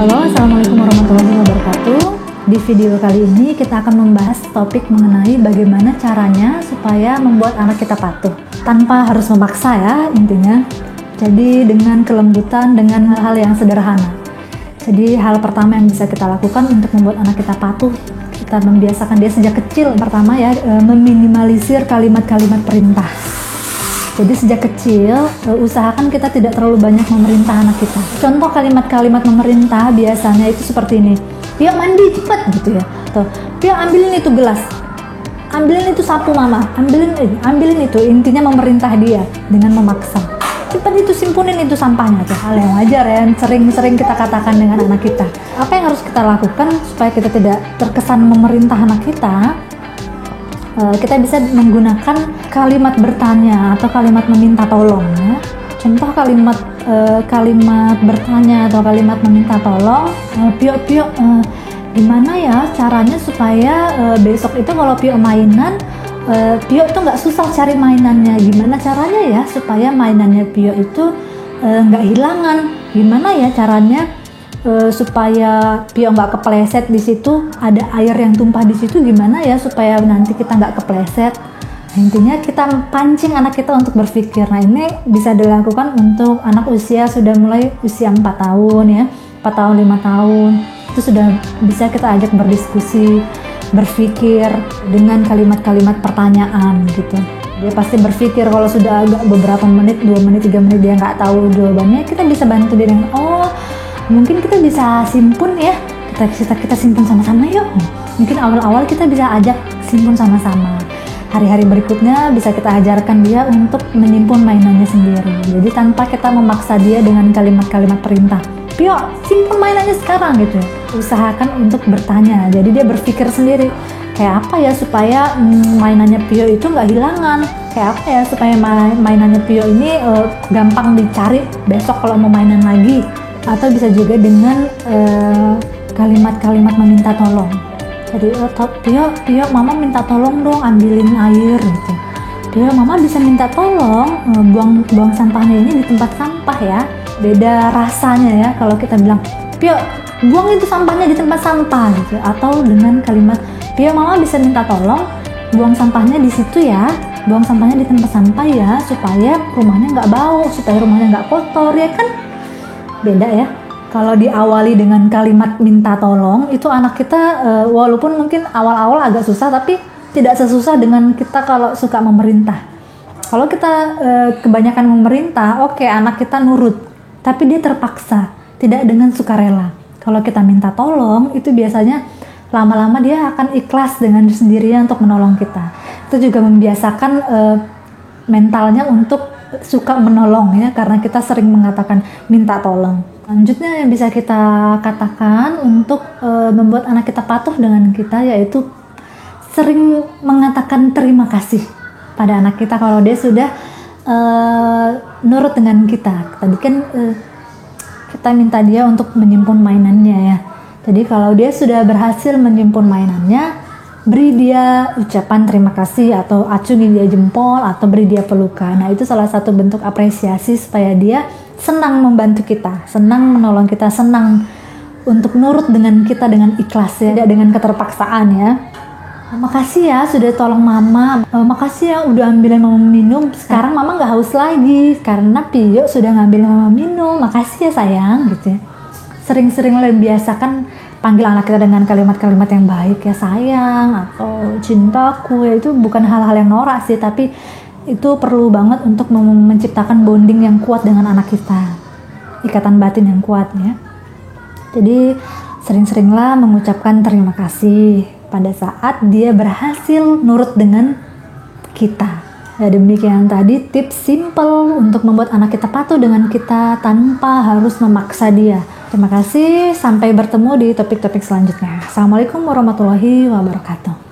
Halo, Assalamualaikum warahmatullahi wabarakatuh. Di video kali ini kita akan membahas topik mengenai bagaimana caranya supaya membuat anak kita patuh tanpa harus memaksa ya intinya. Jadi dengan kelembutan, dengan hal yang sederhana. Jadi hal pertama yang bisa kita lakukan untuk membuat anak kita patuh, kita membiasakan dia sejak kecil. Pertama ya, meminimalisir kalimat-kalimat perintah. Jadi sejak kecil, usahakan kita tidak terlalu banyak memerintah anak kita. Contoh kalimat-kalimat memerintah biasanya itu seperti ini. Pio mandi cepat gitu ya. Atau Pio ambilin itu gelas. Ambilin itu sapu mama. Ambilin itu. Intinya memerintah dia dengan memaksa. Cepat itu simpunin itu sampahnya. Itu hal yang wajar ya, yang sering-sering kita katakan dengan anak kita. Apa yang harus kita lakukan supaya kita tidak terkesan memerintah anak kita? Kita bisa menggunakan kalimat bertanya atau kalimat meminta tolong ya. Contoh kalimat bertanya atau kalimat meminta tolong, Pio gimana ya caranya supaya besok itu kalau Pio mainan, Pio tuh nggak susah cari mainannya. Gimana caranya ya supaya mainannya Pio itu nggak hilangan? Gimana ya caranya supaya Pio nggak kepleset di situ, ada air yang tumpah di situ, gimana ya supaya nanti kita nggak kepleset. Nah, intinya kita pancing anak kita untuk berpikir. Nah, ini bisa dilakukan untuk anak sudah mulai usia 4 tahun ya, 4 tahun 5 tahun itu sudah bisa kita ajak berdiskusi, berpikir dengan kalimat-kalimat pertanyaan gitu. Dia pasti berpikir, kalau sudah agak beberapa menit, 2 menit, 3 menit dia nggak tahu jawabannya, kita bisa bantu dia dengan mungkin kita bisa simpun ya, kita simpun sama-sama yuk. Mungkin awal-awal kita bisa ajak simpun sama-sama. Hari-hari berikutnya bisa kita ajarkan dia untuk menyimpun mainannya sendiri. Jadi tanpa kita memaksa dia dengan kalimat-kalimat perintah. Pio, simpun mainannya sekarang gitu. Usahakan untuk bertanya. Jadi dia berpikir sendiri. Kayak apa ya supaya mainannya Pio itu nggak hilangan? Kayak apa ya supaya mainannya Pio ini gampang dicari besok kalau mau mainan lagi? Atau bisa juga dengan kalimat-kalimat meminta tolong. Jadi Pio mama minta tolong dong ambilin air gitu. Pio mama bisa minta tolong buang sampahnya ini di tempat sampah ya. Beda rasanya ya kalau kita bilang Pio buang itu sampahnya di tempat sampah gitu. Atau dengan kalimat Pio mama bisa minta tolong buang sampahnya di situ ya. Buang sampahnya di tempat sampah ya, supaya rumahnya nggak bau, supaya rumahnya nggak kotor ya kan. Beda ya. Kalau diawali dengan kalimat minta tolong, itu anak kita walaupun mungkin awal-awal agak susah, tapi tidak sesusah dengan kita kalau suka memerintah. Kalau kita kebanyakan memerintah, oke, anak kita nurut, tapi dia terpaksa, tidak dengan sukarela. Kalau kita minta tolong, itu biasanya lama-lama dia akan ikhlas dengan sendirinya untuk menolong kita. Itu juga membiasakan mentalnya untuk suka menolong ya, karena kita sering mengatakan minta tolong. Selanjutnya yang bisa kita katakan untuk membuat anak kita patuh dengan kita, yaitu sering mengatakan terima kasih pada anak kita kalau dia sudah nurut dengan kita. Tadi kan kita minta dia untuk menyimpan mainannya ya. Jadi kalau dia sudah berhasil menyimpan mainannya, beri dia ucapan terima kasih atau acungi dia jempol atau beri dia pelukan. Nah, itu salah satu bentuk apresiasi supaya dia senang membantu kita, senang menolong kita, senang untuk nurut dengan kita dengan ikhlas ya, tidak dengan keterpaksaan ya. Makasih ya sudah tolong mama, makasih ya udah ambilin mama minum, sekarang mama nggak haus lagi karena Pio sudah ngambil mama minum, makasih ya sayang gitu ya. Sering-sering biasakan panggil anak kita dengan kalimat-kalimat yang baik ya, sayang atau cintaku ya. Itu bukan hal-hal yang norak sih, tapi itu perlu banget untuk menciptakan bonding yang kuat dengan anak kita, ikatan batin yang kuat ya. Jadi sering-seringlah mengucapkan terima kasih pada saat dia berhasil nurut dengan kita. Ya, demikian tadi tips simple untuk membuat anak kita patuh dengan kita tanpa harus memaksa dia. Terima kasih, sampai bertemu di topik-topik selanjutnya. Assalamualaikum warahmatullahi wabarakatuh.